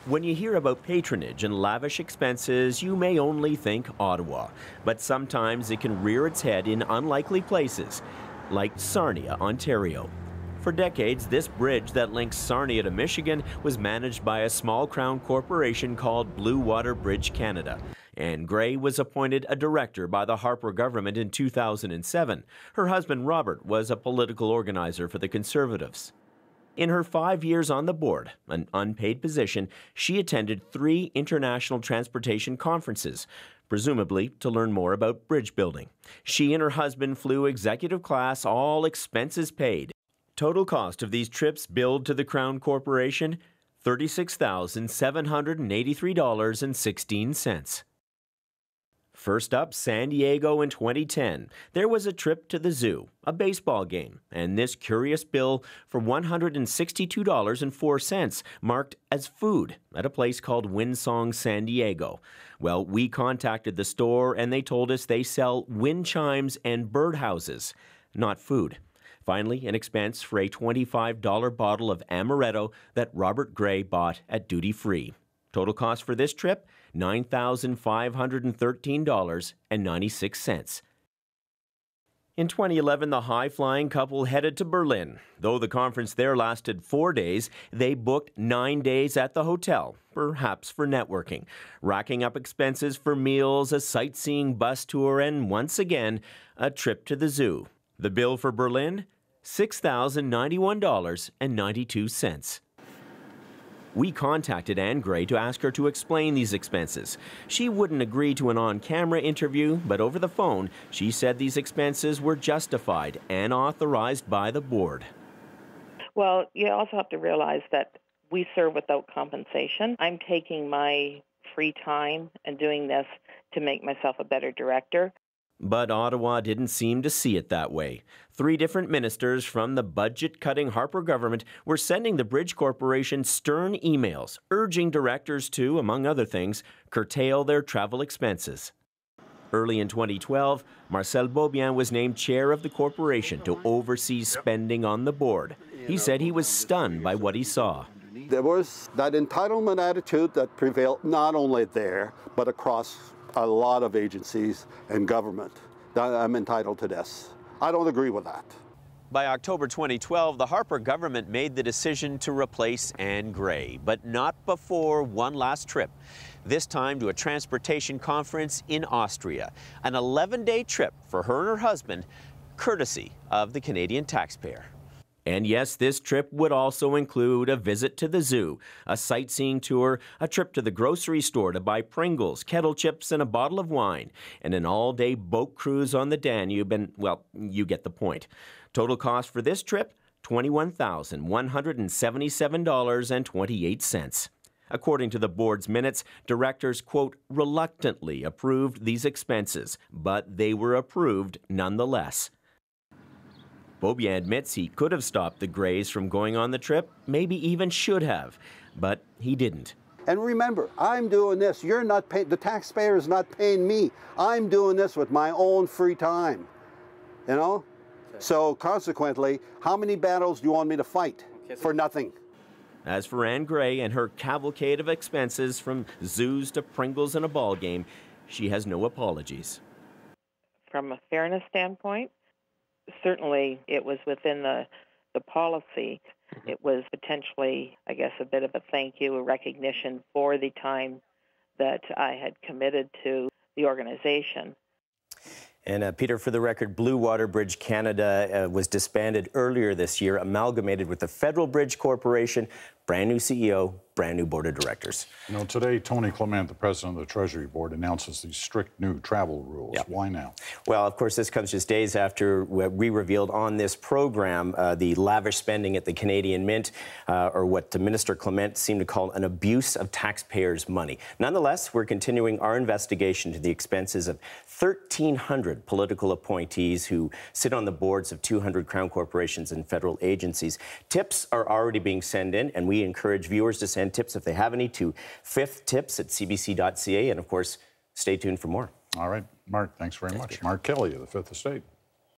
When you hear about patronage and lavish expenses, you may only think Ottawa. But sometimes it can rear its head in unlikely places, like Sarnia, Ontario. For decades, this bridge that links Sarnia to Michigan was managed by a small Crown corporation called Blue Water Bridge Canada. Anne Gray was appointed a director by the Harper government in 2007. Her husband, Robert, was a political organizer for the Conservatives. In her 5 years on the board, an unpaid position, she attended 3 international transportation conferences, presumably to learn more about bridge building. She and her husband flew executive class, all expenses paid. Total cost of these trips billed to the Crown Corporation, $36,783.16. First up, San Diego in 2010. There was a trip to the zoo, a baseball game, and this curious bill for $162.04 marked as food at a place called Windsong San Diego. Well, we contacted the store and they told us they sell wind chimes and birdhouses, not food. Finally, an expense for a $25 bottle of amaretto that Robert Gray bought at duty free. Total cost for this trip, $9,513.96. In 2011, the high-flying couple headed to Berlin. Though the conference there lasted 4 days, they booked 9 days at the hotel, perhaps for networking, racking up expenses for meals, a sightseeing bus tour, and once again, a trip to the zoo. The bill for Berlin, $6,091.92. We contacted Anne Gray to ask her to explain these expenses. She wouldn't agree to an on-camera interview, but over the phone, she said these expenses were justified and authorized by the board. Well, you also have to realize that we serve without compensation. I'm taking my free time and doing this to make myself a better director. But Ottawa didn't seem to see it that way. 3 different ministers from the budget-cutting Harper government were sending the Bridge Corporation stern emails, urging directors to, among other things, curtail their travel expenses. Early in 2012, Marcel Beaubien was named chair of the corporation to oversee spending on the board. He said he was stunned by what he saw. There was that entitlement attitude that prevailed not only there, but across a lot of agencies and government. I'm entitled to this. I don't agree with that. By October 2012, the Harper government made the decision to replace Anne Gray, but not before one last trip, this time to a transportation conference in Austria, an 11-day trip for her and her husband, courtesy of the Canadian taxpayer. And yes, this trip would also include a visit to the zoo, a sightseeing tour, a trip to the grocery store to buy Pringles, kettle chips, and a bottle of wine, and an all-day boat cruise on the Danube, and, well, you get the point. Total cost for this trip, $21,177.28. According to the board's minutes, directors, quote, reluctantly approved these expenses, but they were approved nonetheless. Beaubien admits he could have stopped the Grays from going on the trip, maybe even should have, but he didn't. And remember, I'm doing this. You're not paying, the taxpayer is not paying me. I'm doing this with my own free time, you know? So consequently, how many battles do you want me to fight for nothing? As for Anne Gray and her cavalcade of expenses from zoos to Pringles and a ball game, she has no apologies. From a fairness standpoint, certainly it was within the policy. It was potentially, I guess, a bit of a thank you, a recognition for the time that I had committed to the organization. And Peter, for the record, Blue Water Bridge Canada was disbanded earlier this year, amalgamated with the Federal Bridge Corporation. Brand new CEO, brand new board of directors. You know, today, Tony Clement, the president of the Treasury Board, announces these strict new travel rules. Yep. Why now? Well, of course, this comes just days after we revealed on this program the lavish spending at the Canadian Mint, or what Minister Clement seemed to call an abuse of taxpayers' money. Nonetheless, we're continuing our investigation to the expenses of 1,300 political appointees who sit on the boards of 200 Crown corporations and federal agencies. Tips are already being sent in, and we encourage viewers to send tips if they have any to fifthtips@cbc.ca. And, of course, stay tuned for more. All right. Mark, thanks very much. Mark Kelly of the Fifth Estate.